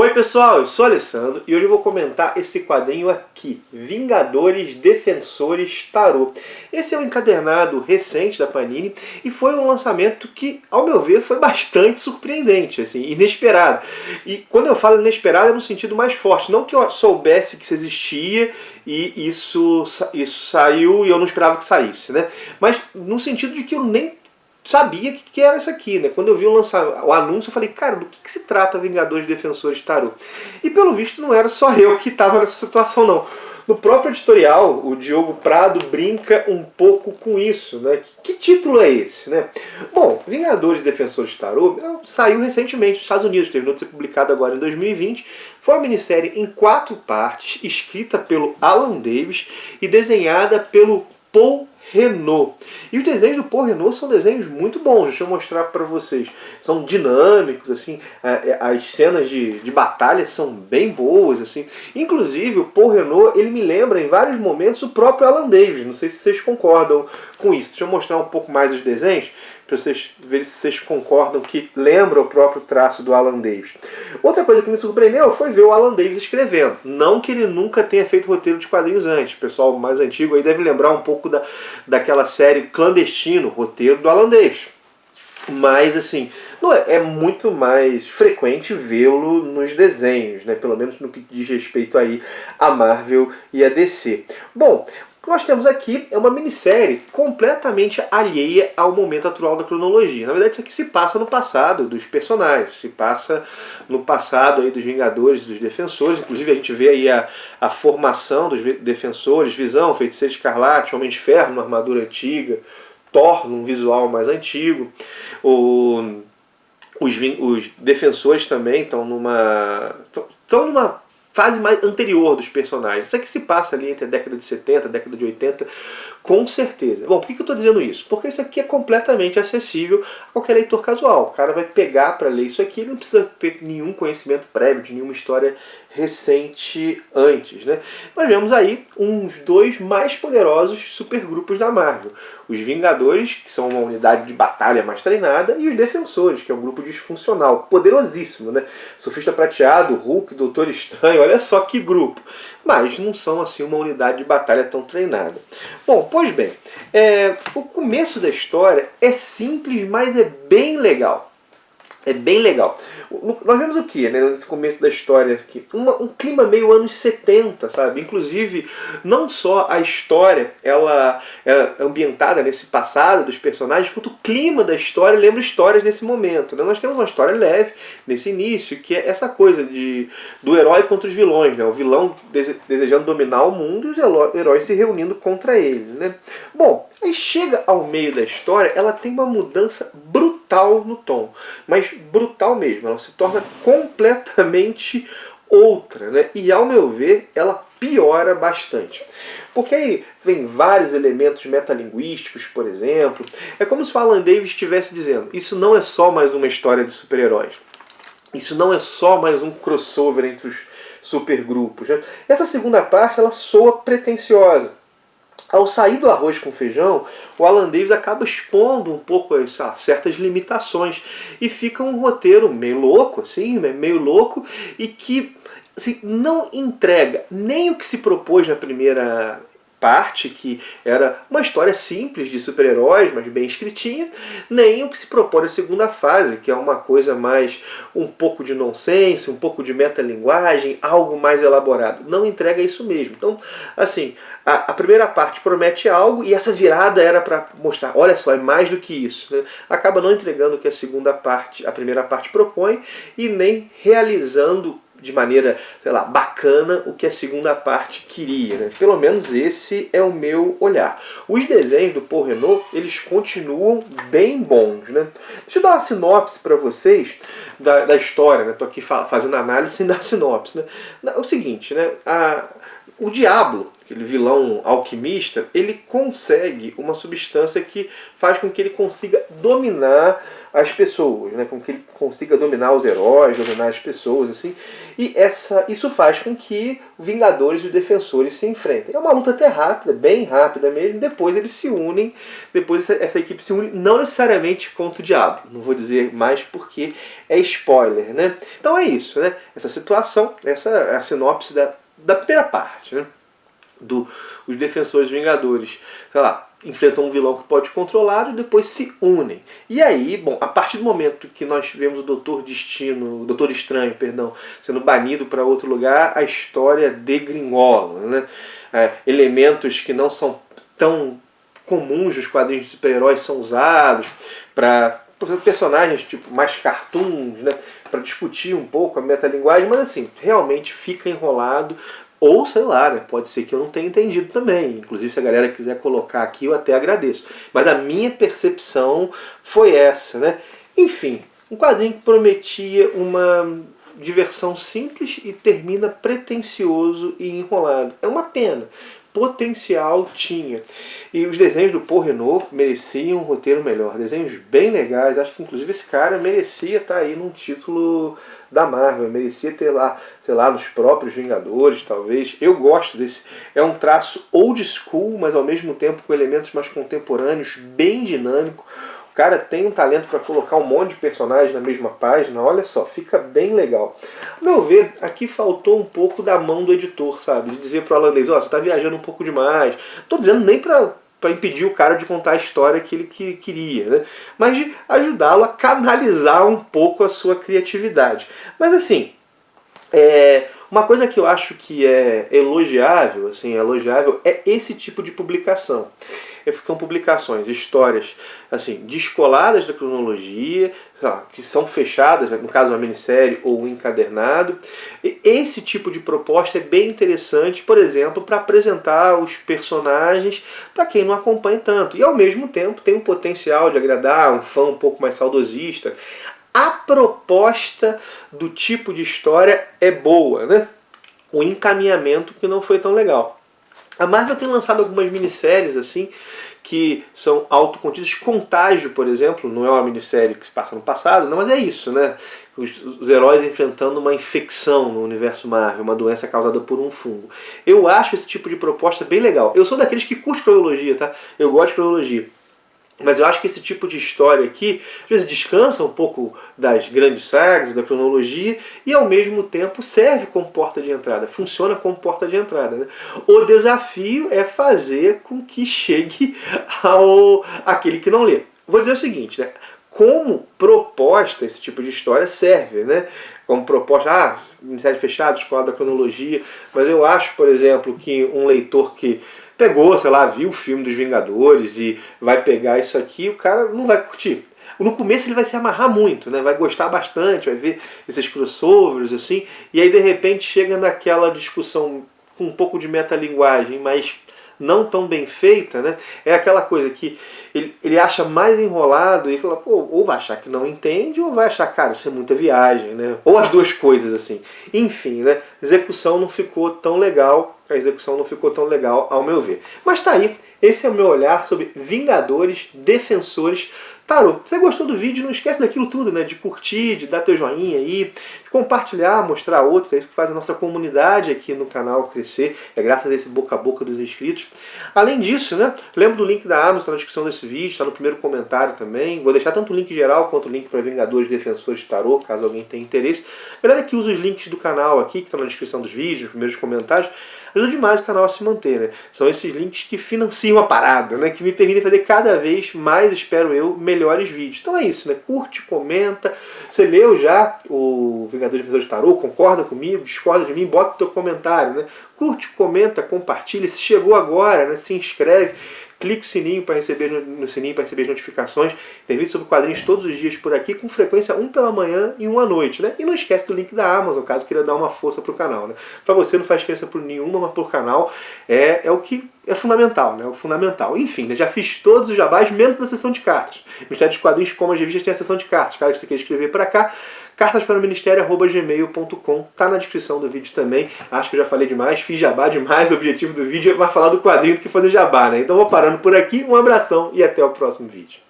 Oi pessoal, eu sou o Alessandro e hoje eu vou comentar esse quadrinho aqui, Vingadores Defensores Tarô. Esse é um encadernado recente da Panini e foi um lançamento que, ao meu ver, foi bastante surpreendente, assim, inesperado. E quando eu falo inesperado é no sentido mais forte, não que eu soubesse que isso existia e isso saiu e eu não esperava que saísse, né? Mas no sentido de que eu nem sabia que era isso aqui, né? Quando eu vi o anúncio, eu falei, cara, do que se trata Vingadores Defensores Tarô? E pelo visto não era só eu que estava nessa situação, não. No próprio editorial, o Diogo Prado brinca um pouco com isso, né? Que título é esse, né? Bom, Vingadores Defensores Tarô saiu recentemente nos Estados Unidos, terminou de ser publicado agora em 2020. Foi uma minissérie em 4 partes, escrita pelo Alan Davis e desenhada pelo Paul Reno. E os desenhos do Paul Reno são desenhos muito bons, deixa eu mostrar para vocês. São dinâmicos, assim, as cenas de batalha são bem boas, assim. Inclusive, o Paul Reno, ele me lembra em vários momentos o próprio Alan Davis, não sei se vocês concordam com isso. Deixa eu mostrar um pouco mais os desenhos, para vocês verem se vocês concordam que lembra o próprio traço do Alan Davis. Outra coisa que me surpreendeu foi ver o Alan Davis escrevendo. Não que ele nunca tenha feito roteiro de quadrinhos antes. O pessoal mais antigo aí deve lembrar um pouco daquela série Clandestino, roteiro do Alan Davis. Mas assim, não é muito mais frequente vê-lo nos desenhos, né? Pelo menos no que diz respeito aí a Marvel e a DC. Bom, o que nós temos aqui é uma minissérie completamente alheia ao momento atual da cronologia. Na verdade, isso aqui se passa no passado dos personagens, se passa no passado aí dos Vingadores, dos Defensores. Inclusive a gente vê aí a formação dos Defensores, Visão, Feiticeiro Escarlate, Homem de Ferro, uma armadura antiga, Thor, num visual mais antigo. Os Defensores também estão numa fase mais anterior dos personagens. Isso aqui se passa ali entre a década de 70 e a década de 80, com certeza. Bom, por que eu estou dizendo isso? Porque isso aqui é completamente acessível a qualquer leitor casual. O cara vai pegar para ler isso aqui, ele não precisa ter nenhum conhecimento prévio de nenhuma história recente antes, né? Nós vemos aí uns 2 mais poderosos supergrupos da Marvel. Os Vingadores, que são uma unidade de batalha mais treinada, e os Defensores, que é um grupo disfuncional, poderosíssimo, né? Surfista Prateado, Hulk, Doutor Estranho, olha só que grupo. Mas não são assim uma unidade de batalha tão treinada. Bom, pois bem, o começo da história é simples, mas é bem legal. É bem legal. Nós vemos o que, né, nesse começo da história aqui? Um clima meio anos 70, sabe? Inclusive, não só a história ela é ambientada nesse passado dos personagens, quanto o clima da história lembra histórias desse momento, né? Nós temos uma história leve nesse início, que é essa coisa do herói contra os vilões, né? O vilão desejando dominar o mundo e os heróis se reunindo contra ele, né? Bom, aí chega ao meio da história, ela tem uma mudança brutal no tom, mas brutal mesmo, ela se torna completamente outra, né? E ao meu ver, ela piora bastante. Porque aí vem vários elementos metalinguísticos, por exemplo. É como se o Alan Davis estivesse dizendo, isso não é só mais uma história de super-heróis. Isso não é só mais um crossover entre os supergrupos, né? Essa segunda parte, ela soa pretensiosa. Ao sair do arroz com feijão, o Alan Davis acaba expondo um pouco certas limitações e fica um roteiro meio louco, assim, meio louco, e que assim, não entrega nem o que se propôs na primeira parte, que era uma história simples de super-heróis, mas bem escritinha, nem o que se propõe na segunda fase, que é uma coisa mais um pouco de nonsense, um pouco de metalinguagem, algo mais elaborado. Não entrega isso mesmo. Então, assim, a primeira parte promete algo e essa virada era para mostrar, olha só, é mais do que isso, né? Acaba não entregando o que a primeira parte propõe e nem realizando de maneira, sei lá, bacana o que a segunda parte queria, né? Pelo menos esse é o meu olhar. Os desenhos do Paul Reno, eles continuam bem bons, né? Deixa eu dar uma sinopse para vocês da história, né? Tô aqui fazendo análise sem dar sinopse, né? É o seguinte, né? o Diablo, aquele vilão alquimista, ele consegue uma substância que faz com que ele consiga dominar as pessoas, né? Com que ele consiga dominar os heróis, dominar as pessoas, assim. E isso faz com que Vingadores e os Defensores se enfrentem. É uma luta até rápida, bem rápida mesmo. Depois eles se unem, depois essa equipe se une, não necessariamente contra o Diabo. Não vou dizer mais porque é spoiler, né? Então é isso, né? Essa situação, essa é a sinopse da primeira parte, né? Os Defensores Vingadores, sei lá, enfrentam um vilão que pode controlá-los e depois se unem. E aí, bom, a partir do momento que nós tivemos o Doutor Estranho, perdão, sendo banido para outro lugar, a história degringola, né? Elementos que não são tão comuns nos quadrinhos de super-heróis são usados para personagens tipo mais cartoons, né? Para discutir um pouco a metalinguagem, mas assim, realmente fica enrolado. Ou, sei lá, né? Pode ser que eu não tenha entendido também. Inclusive, se a galera quiser colocar aqui, eu até agradeço. Mas a minha percepção foi essa, né? Enfim, um quadrinho que prometia uma diversão simples e termina pretensioso e enrolado. É uma pena. Potencial tinha. E os desenhos do Paul Renoir mereciam um roteiro melhor. Desenhos bem legais. Acho que inclusive esse cara merecia estar aí num título da Marvel. Merecia ter lá, sei lá, nos próprios Vingadores, talvez. Eu gosto desse. É um traço old school, mas ao mesmo tempo com elementos mais contemporâneos, bem dinâmico. O cara tem um talento para colocar um monte de personagens na mesma página, olha só, fica bem legal. A meu ver, aqui faltou um pouco da mão do editor, sabe? De dizer pro holandês, ó, você tá viajando um pouco demais. Tô dizendo nem para impedir o cara de contar a história que ele queria, né? Mas de ajudá-lo a canalizar um pouco a sua criatividade. Mas assim, uma coisa que eu acho que é elogiável, é esse tipo de publicação. Ficam publicações, histórias assim, descoladas da cronologia, que são fechadas, no caso uma minissérie ou um encadernado. E esse tipo de proposta é bem interessante, por exemplo, para apresentar os personagens para quem não acompanha tanto. E ao mesmo tempo tem o potencial de agradar um fã um pouco mais saudosista. A proposta do tipo de história é boa, né? O encaminhamento que não foi tão legal. A Marvel tem lançado algumas minisséries assim, que são autocontidas. Contágio, por exemplo, não é uma minissérie que se passa no passado, não, mas é isso, né? Os heróis enfrentando uma infecção no universo Marvel, uma doença causada por um fungo. Eu acho esse tipo de proposta bem legal. Eu sou daqueles que curte cronologia, tá? Eu gosto de cronologia. Mas eu acho que esse tipo de história aqui, às vezes descansa um pouco das grandes sagas, da cronologia, e ao mesmo tempo serve como porta de entrada, funciona como porta de entrada, né? O desafio é fazer com que chegue àquele que não lê. Vou dizer o seguinte, né? Como proposta, esse tipo de história serve, né? Como proposta, minissérie fechada, escola da cronologia, mas eu acho, por exemplo, que um leitor que pegou, sei lá, viu o filme dos Vingadores e vai pegar isso aqui, o cara não vai curtir. No começo ele vai se amarrar muito, né? Vai gostar bastante, vai ver esses crossovers, assim, e aí de repente chega naquela discussão com um pouco de metalinguagem, mas não tão bem feita, né? É aquela coisa que ele acha mais enrolado e fala, pô, ou vai achar que não entende, ou vai achar, cara, isso é muita viagem, né? Ou as duas coisas, assim. Enfim, né? A execução não ficou tão legal, ao meu ver. Mas tá aí, esse é o meu olhar sobre Vingadores, Defensores, Tarô. Se você gostou do vídeo, não esquece daquilo tudo, né? De curtir, de dar teu joinha aí, de compartilhar, mostrar a outros. É isso que faz a nossa comunidade aqui no canal crescer. É graças a esse boca a boca dos inscritos. Além disso, né? Lembra do link da Amazon na descrição desse vídeo, está no primeiro comentário também. Vou deixar tanto o link geral quanto o link para Vingadores, Defensores, Tarô, caso alguém tenha interesse. A galera que usa os links do canal aqui, que estão na descrição dos vídeos, nos primeiros comentários, ajuda demais o canal a se manter, né? São esses links que financiam a parada, né? Que me permitem fazer cada vez mais, espero eu, melhores vídeos. Então é isso, né? Curte, comenta. Você leu já o Vingadores Defensores de Tarô? Concorda comigo? Discorda de mim? Bota o teu comentário, né? Curte, comenta, compartilha. Se chegou agora, né? Se inscreve. Clique no sininho para receber as notificações. Tem vídeo sobre quadrinhos todos os dias por aqui, com frequência um pela manhã e um à noite, né? E não esquece do link da Amazon, caso queira dar uma força pro canal, né? Para você não faz diferença por nenhuma, mas pro canal é o que é fundamental, né? O fundamental. Enfim, né? Já fiz todos os jabás, menos da sessão de cartas. Mistério dos Quadrinhos, como as revistas, tem a sessão de cartas. Cara, que você quer escrever para cá, cartasparoministério@gmail.com, tá na descrição do vídeo também. Acho que eu já falei demais, fiz jabá demais, o objetivo do vídeo é mais falar do quadrinho do que fazer jabá, né? Então vou parando por aqui, um abração e até o próximo vídeo.